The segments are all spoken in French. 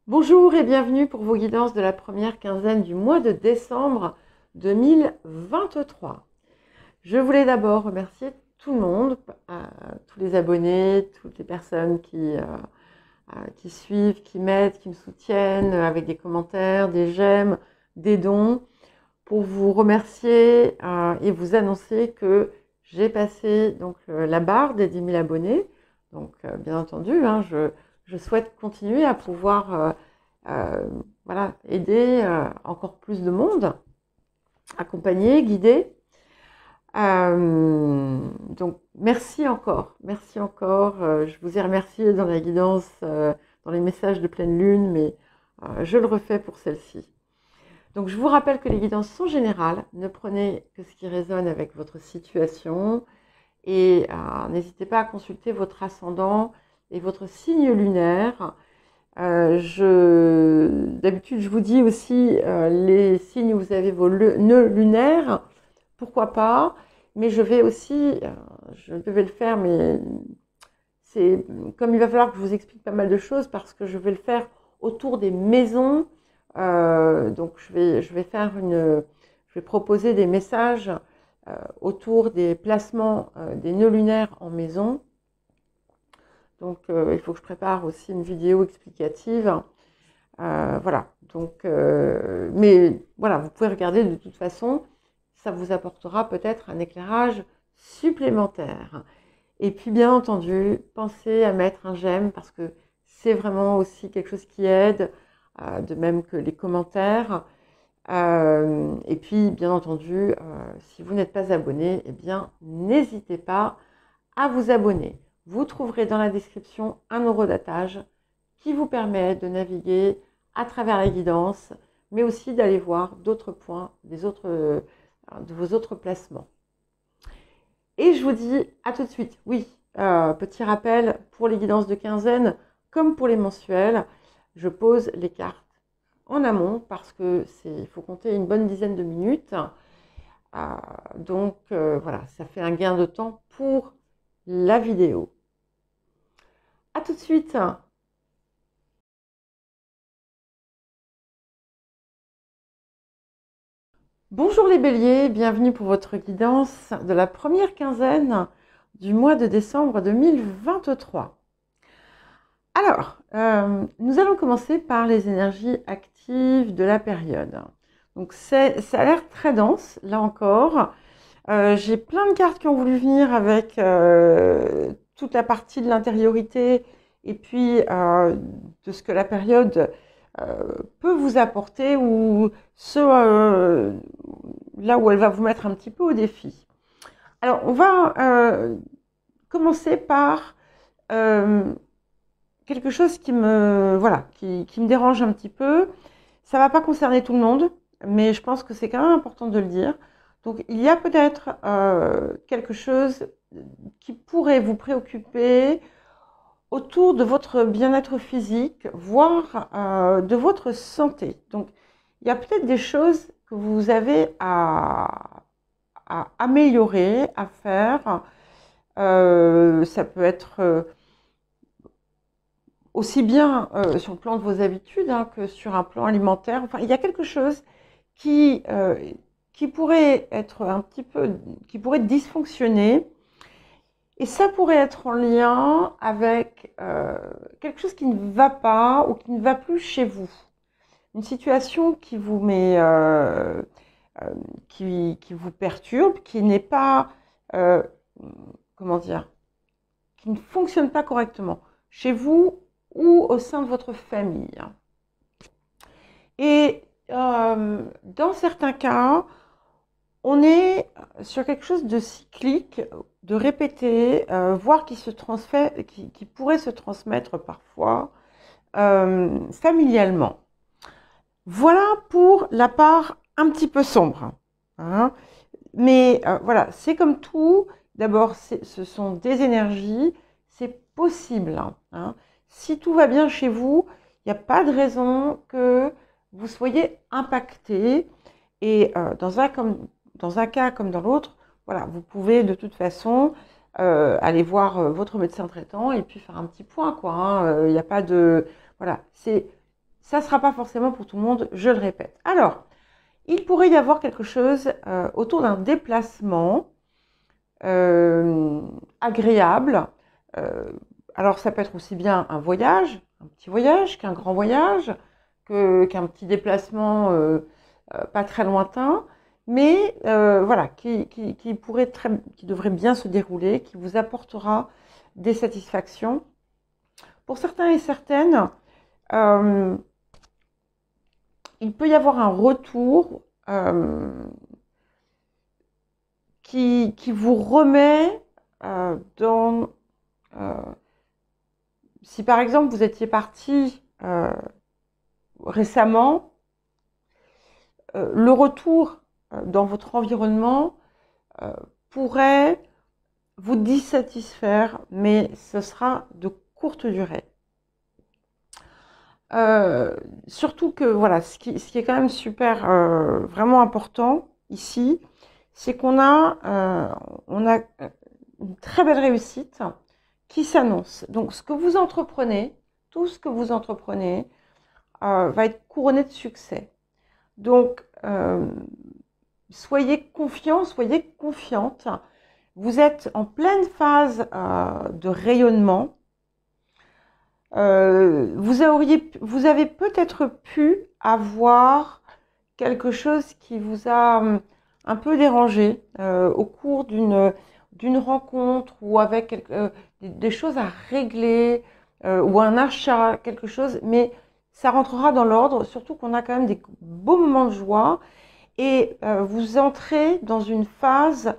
Bonjour et bienvenue pour vos guidances de la première quinzaine du mois de décembre 2023. Je voulais d'abord remercier tout le monde, tous les abonnés, toutes les personnes qui suivent, qui m'aident, qui me soutiennent avec des commentaires, des j'aime, des dons, pour vous remercier et vous annoncer que j'ai passé donc la barre des 10 000 abonnés. Donc bien entendu, je souhaite continuer à pouvoir voilà, aider encore plus de monde, accompagner, guider. Donc merci encore, merci encore. Je vous ai remercié dans la guidance, dans les messages de pleine lune, mais je le refais pour celle-ci. Donc je vous rappelle que les guidances sont générales, ne prenez que ce qui résonne avec votre situation et n'hésitez pas à consulter votre ascendant et votre signe lunaire. D'habitude, je vous dis aussi les signes où vous avez vos nœuds lunaires, pourquoi pas, mais je vais aussi, je devais le faire, mais c'est comme il va falloir que je vous explique pas mal de choses parce que je vais le faire autour des maisons. Donc je vais proposer des messages autour des placements des nœuds lunaires en maison. Donc il faut que je prépare aussi une vidéo explicative. Voilà. Donc, mais voilà, vous pouvez regarder de toute façon, ça vous apportera peut-être un éclairage supplémentaire. Et puis bien entendu, pensez à mettre un j'aime parce que c'est vraiment aussi quelque chose qui aide, de même que les commentaires. Et puis bien entendu, si vous n'êtes pas abonné, eh bien n'hésitez pas à vous abonner. Vous trouverez dans la description un horodatage qui vous permet de naviguer à travers la guidance, mais aussi d'aller voir d'autres points de vos autres placements. Et je vous dis à tout de suite. Oui, petit rappel, pour les guidances de quinzaine, comme pour les mensuels, je pose les cartes en amont parce que il faut compter une bonne dizaine de minutes. Donc voilà, ça fait un gain de temps pour la vidéo. À tout de suite. Bonjour les béliers, bienvenue pour votre guidance de la première quinzaine du mois de décembre 2023. Alors, nous allons commencer par les énergies actives de la période. Donc ça a l'air très dense, là encore. J'ai plein de cartes qui ont voulu venir avec toute la partie de l'intériorité et puis de ce que la période peut vous apporter ou là où elle va vous mettre un petit peu au défi. Alors, on va commencer par quelque chose qui me dérange un petit peu. Ça ne va pas concerner tout le monde, mais je pense que c'est quand même important de le dire. Donc, il y a peut-être quelque chose qui pourrait vous préoccuper autour de votre bien-être physique, voire de votre santé. Donc, il y a peut-être des choses que vous avez à améliorer, à faire. Ça peut être aussi bien sur le plan de vos habitudes que sur un plan alimentaire. Enfin, il y a quelque chose qui pourrait être qui pourrait dysfonctionner. Et ça pourrait être en lien avec quelque chose qui ne va pas ou qui ne va plus chez vous. Une situation qui vous met, qui vous perturbe, qui n'est pas, comment dire, qui ne fonctionne pas correctement chez vous ou au sein de votre famille. Et dans certains cas, on est sur quelque chose de cyclique, de répété, voire qui pourrait se transmettre parfois familialement. Voilà pour la part un petit peu sombre. Hein. Mais voilà, c'est comme tout. D'abord, ce sont des énergies, c'est possible. Hein. Si tout va bien chez vous, il n'y a pas de raison que vous soyez impacté. Et dans un cas comme dans l'autre, voilà, vous pouvez de toute façon aller voir votre médecin traitant et puis faire un petit point, quoi. Il n'y a pas de... Voilà, ça ne sera pas forcément pour tout le monde, je le répète. Alors, il pourrait y avoir quelque chose autour d'un déplacement agréable. Alors, ça peut être aussi bien un voyage, un petit voyage, qu'un grand voyage, qu'un petit déplacement pas très lointain, mais voilà, qui devrait bien se dérouler, qui vous apportera des satisfactions. Pour certains et certaines, il peut y avoir un retour qui vous remet dans... si par exemple vous étiez parti récemment, le retour dans votre environnement pourrait vous dissatisfaire, mais ce sera de courte durée. Surtout que voilà, ce qui est quand même super, vraiment important ici, c'est qu'on a une très belle réussite qui s'annonce. Donc ce que vous entreprenez, tout ce que vous entreprenez va être couronné de succès. Donc soyez confiants, soyez confiantes. Vous êtes en pleine phase de rayonnement. Vous avez peut-être pu avoir quelque chose qui vous a un peu dérangé au cours d'une rencontre ou avec des choses à régler ou un achat, quelque chose, mais ça rentrera dans l'ordre, surtout qu'on a quand même des beaux moments de joie et vous entrez dans une phase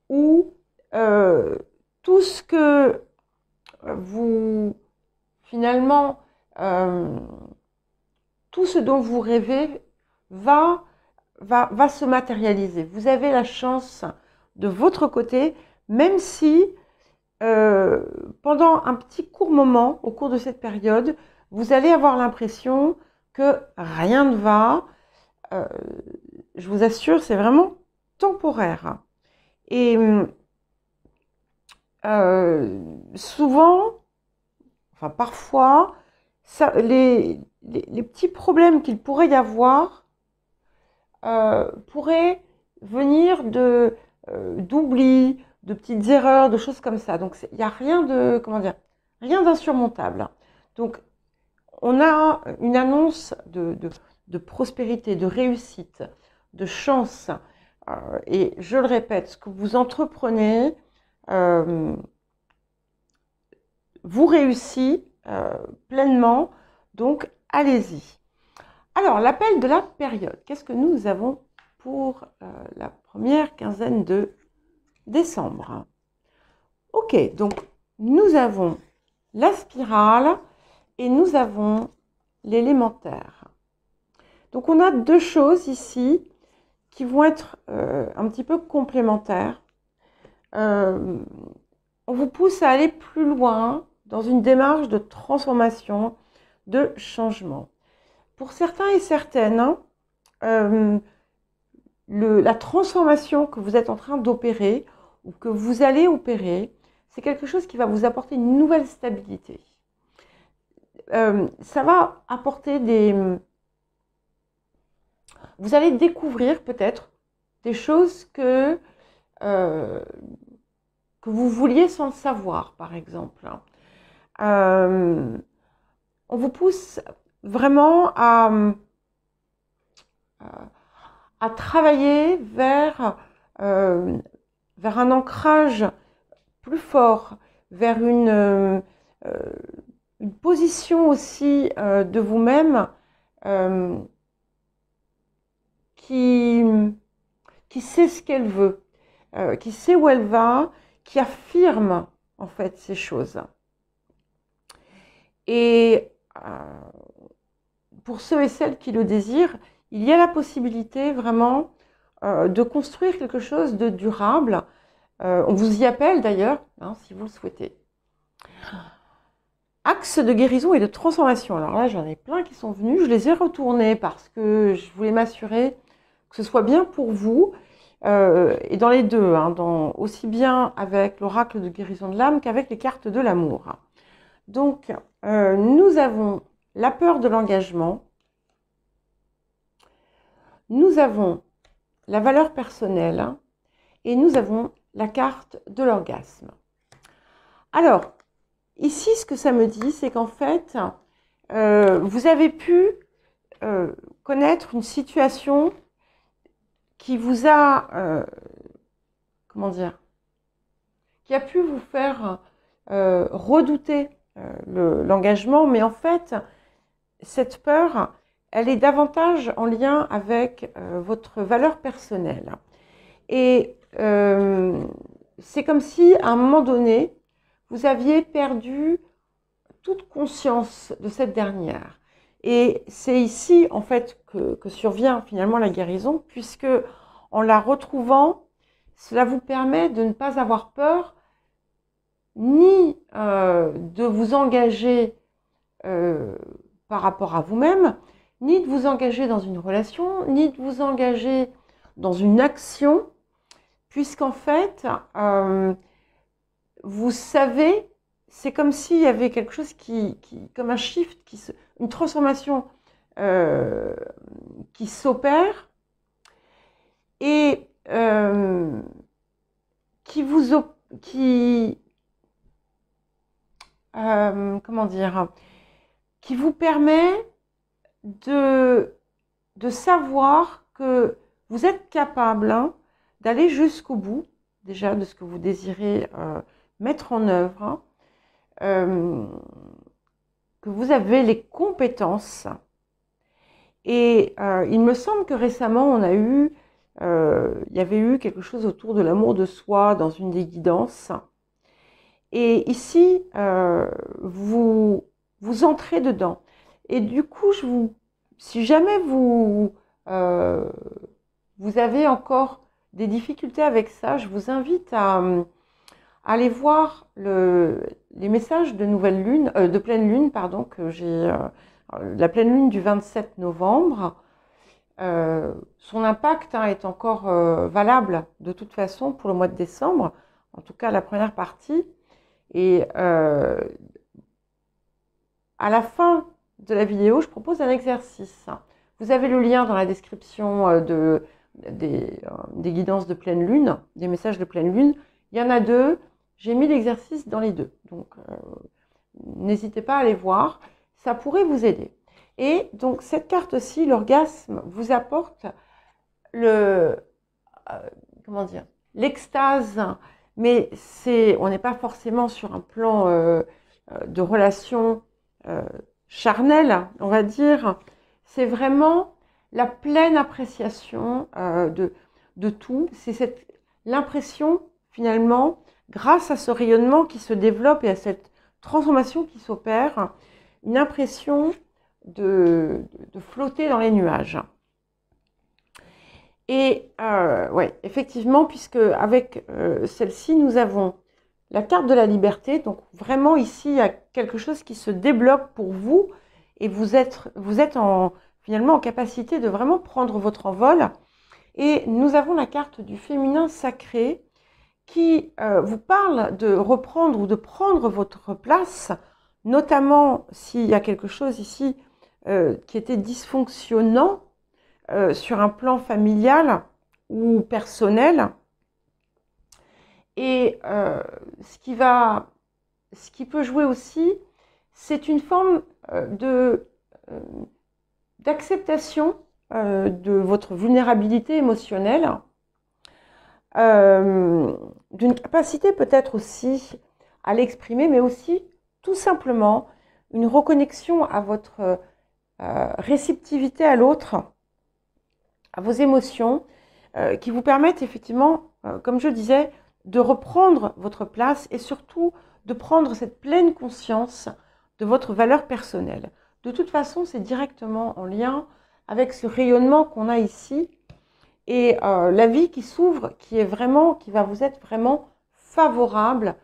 où tout ce que vous... Finalement, tout ce dont vous rêvez va se matérialiser. Vous avez la chance de votre côté, même si pendant un petit court moment, au cours de cette période, vous allez avoir l'impression que rien ne va. Je vous assure, c'est vraiment temporaire. Et souvent, enfin parfois, les petits problèmes qu'il pourrait y avoir pourraient venir d'oubli, de petites erreurs, de choses comme ça. Donc il n'y a rien de, comment dire, rien d'insurmontable. Donc on a une annonce de prospérité, de réussite, de chance. Et je le répète, ce que vous entreprenez vous réussit pleinement, donc allez-y. Alors, l'appel de la période, qu'est-ce que nous avons pour la première quinzaine de décembre? Ok, donc nous avons la spirale et nous avons l'élémentaire. Donc on a deux choses ici qui vont être un petit peu complémentaires. On vous pousse à aller plus loin dans une démarche de transformation, de changement. Pour certains et certaines, la transformation que vous êtes en train d'opérer ou que vous allez opérer, c'est quelque chose qui va vous apporter une nouvelle stabilité. Ça va apporter vous allez découvrir peut-être des choses que vous vouliez sans le savoir, par exemple. On vous pousse vraiment à travailler vers un ancrage plus fort, vers une position aussi de vous-même qui sait ce qu'elle veut, qui sait où elle va, qui affirme en fait ces choses. Et pour ceux et celles qui le désirent, il y a la possibilité vraiment de construire quelque chose de durable. On vous y appelle d'ailleurs, hein, si vous le souhaitez. Axe de guérison et de transformation. Alors là, j'en ai plein qui sont venus. Je les ai retournés parce que je voulais m'assurer que ce soit bien pour vous. Et dans les deux, hein, aussi bien avec l'oracle de guérison de l'âme qu'avec les cartes de l'amour. Donc, nous avons la peur de l'engagement, nous avons la valeur personnelle et nous avons la carte de l'orgasme. Alors, ici, ce que ça me dit, c'est qu'en fait, vous avez pu connaître une situation qui vous a, comment dire, qui a pu vous faire redouter l'engagement, mais en fait, cette peur, elle est davantage en lien avec votre valeur personnelle. Et c'est comme si, à un moment donné, vous aviez perdu toute conscience de cette dernière. Et c'est ici, en fait, que survient finalement la guérison, puisque en la retrouvant, cela vous permet de ne pas avoir peur ni de vous engager par rapport à vous-même, ni de vous engager dans une relation, ni de vous engager dans une action, puisqu'en fait, vous savez, c'est comme s'il y avait quelque chose comme un shift, une transformation qui s'opère et comment dire, qui vous permet de savoir que vous êtes capable d'aller jusqu'au bout, déjà, de ce que vous désirez mettre en œuvre, que vous avez les compétences. Et il me semble que récemment, il y avait eu quelque chose autour de l'amour de soi dans une des guidances. Et ici, vous entrez dedans. Et du coup, si jamais vous avez encore des difficultés avec ça, je vous invite à aller voir les messages de nouvelle lune, de pleine lune, pardon, que j'ai, la pleine lune du 27 novembre. Son impact est encore valable de toute façon pour le mois de décembre, en tout cas la première partie. Et à la fin de la vidéo, je propose un exercice. Vous avez le lien dans la description des guidances de pleine lune, des messages de pleine lune. Il y en a deux. J'ai mis l'exercice dans les deux. Donc, n'hésitez pas à aller voir. Ça pourrait vous aider. Et donc, cette carte-ci, l'orgasme, vous apporte comment dire, l'extase. Mais on n'est pas forcément sur un plan de relation charnelle, on va dire. C'est vraiment la pleine appréciation de tout. C'est l'impression, finalement, grâce à ce rayonnement qui se développe et à cette transformation qui s'opère, une impression de flotter dans les nuages. Et ouais, effectivement, puisque avec celle-ci, nous avons la carte de la liberté. Donc vraiment ici, il y a quelque chose qui se débloque pour vous et vous êtes finalement en capacité de vraiment prendre votre envol. Et nous avons la carte du féminin sacré qui vous parle de reprendre ou de prendre votre place, notamment s'il y a quelque chose ici qui était dysfonctionnant sur un plan familial ou personnel. Et ce qui peut jouer aussi, c'est une forme d'acceptation de votre vulnérabilité émotionnelle, d'une capacité peut-être aussi à l'exprimer, mais aussi tout simplement une reconnexion à votre réceptivité à l'autre, à vos émotions, qui vous permettent effectivement, comme je disais, de reprendre votre place et surtout de prendre cette pleine conscience de votre valeur personnelle. De toute façon, c'est directement en lien avec ce rayonnement qu'on a ici et la vie qui s'ouvre, qui va vous être vraiment favorable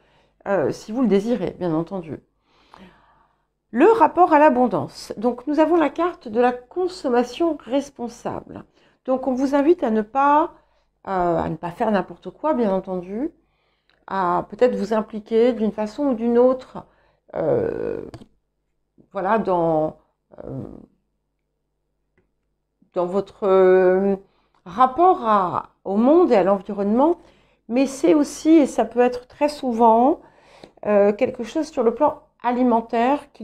si vous le désirez, bien entendu. Le rapport à l'abondance. Donc, nous avons la carte de la consommation responsable. Donc, on vous invite à ne pas faire n'importe quoi, bien entendu, à peut-être vous impliquer d'une façon ou d'une autre, voilà, dans dans votre rapport au monde et à l'environnement, mais c'est aussi, et ça peut être très souvent, quelque chose sur le plan alimentaire que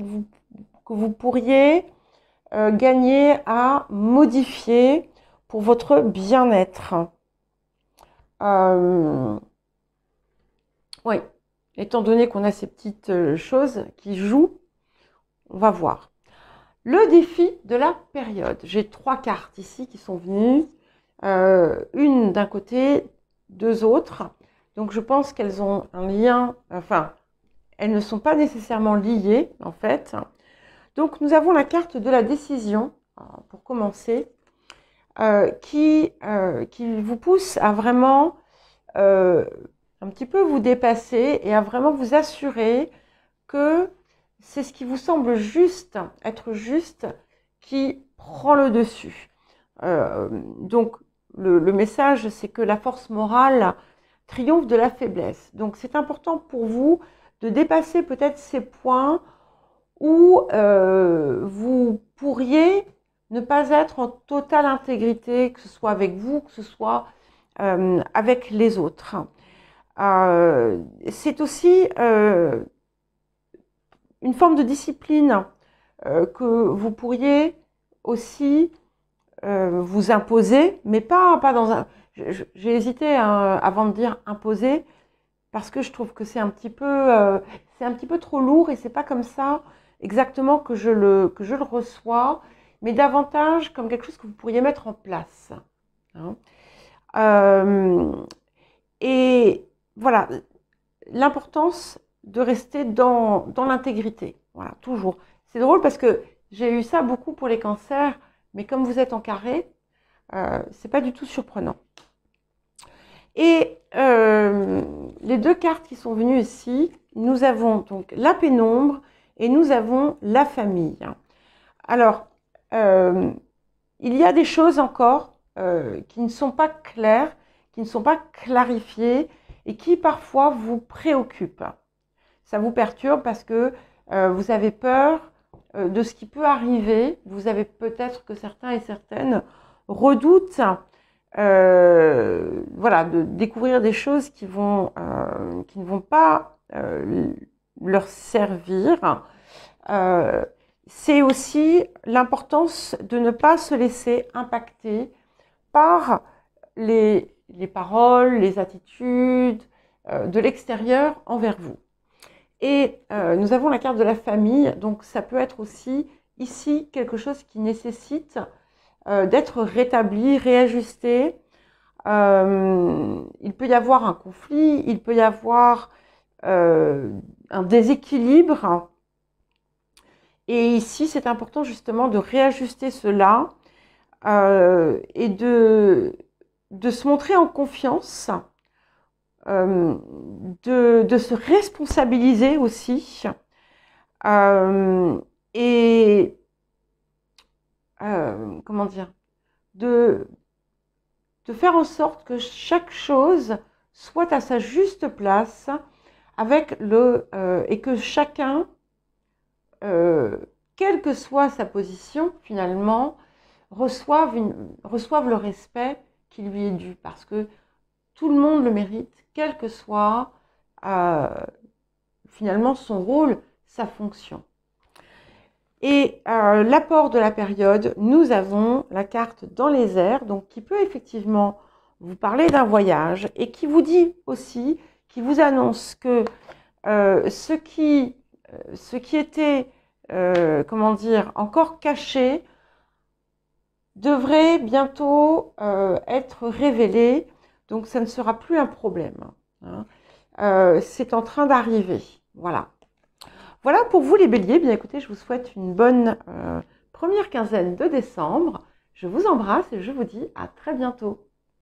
vous pourriez gagner à modifier pour votre bien-être. Oui, étant donné qu'on a ces petites choses qui jouent, on va voir. Le défi de la période. J'ai 3 cartes ici qui sont venues, une d'un côté, 2 autres. Donc je pense qu'elles ont un lien, enfin, elles ne sont pas nécessairement liées en fait. Donc nous avons la carte de la décision, pour commencer, qui vous pousse à vraiment un petit peu vous dépasser et à vraiment vous assurer que c'est ce qui vous semble juste, être juste, qui prend le dessus. Donc le message, c'est que la force morale triomphe de la faiblesse. Donc c'est important pour vous de dépasser peut-être ces points où vous pourriez ne pas être en totale intégrité, que ce soit avec vous, que ce soit avec les autres. C'est aussi une forme de discipline que vous pourriez aussi vous imposer, mais pas dans un... J'ai hésité avant de dire imposer, parce que je trouve que c'est un petit peu trop lourd et c'est pas comme ça exactement que je le reçois, mais davantage comme quelque chose que vous pourriez mettre en place. Hein. Et voilà, l'importance de rester dans l'intégrité. Voilà, toujours. C'est drôle parce que j'ai eu ça beaucoup pour les cancers, mais comme vous êtes en carré, c'est pas du tout surprenant. Et les 2 cartes qui sont venues ici, nous avons donc la pénombre et nous avons la famille. Alors, il y a des choses encore qui ne sont pas claires, qui ne sont pas clarifiées et qui parfois vous préoccupent. Ça vous perturbe parce que vous avez peur de ce qui peut arriver. Vous avez peut-être que certains et certaines redoutent voilà, de découvrir des choses qui ne vont pas leur servir. C'est aussi l'importance de ne pas se laisser impacter par les paroles, les attitudes de l'extérieur envers vous. Et nous avons la carte de la famille, donc ça peut être aussi ici quelque chose qui nécessite d'être rétabli, réajusté. Il peut y avoir un conflit, il peut y avoir un déséquilibre. Et ici, c'est important justement de réajuster cela et de se montrer en confiance, de se responsabiliser aussi et comment dire, de faire en sorte que chaque chose soit à sa juste place avec et que chacun, quelle que soit sa position finalement, reçoive le respect qui lui est dû, parce que tout le monde le mérite, quel que soit finalement son rôle, sa fonction. Et l'apport de la période, nous avons la carte dans les airs, donc qui peut effectivement vous parler d'un voyage et qui vous dit aussi, qui vous annonce que ce qui était, comment dire, encore caché, devrait bientôt être révélé, donc ça ne sera plus un problème. Hein. C'est en train d'arriver, voilà. Voilà pour vous les béliers. Bien écoutez, je vous souhaite une bonne première quinzaine de décembre. Je vous embrasse et je vous dis à très bientôt.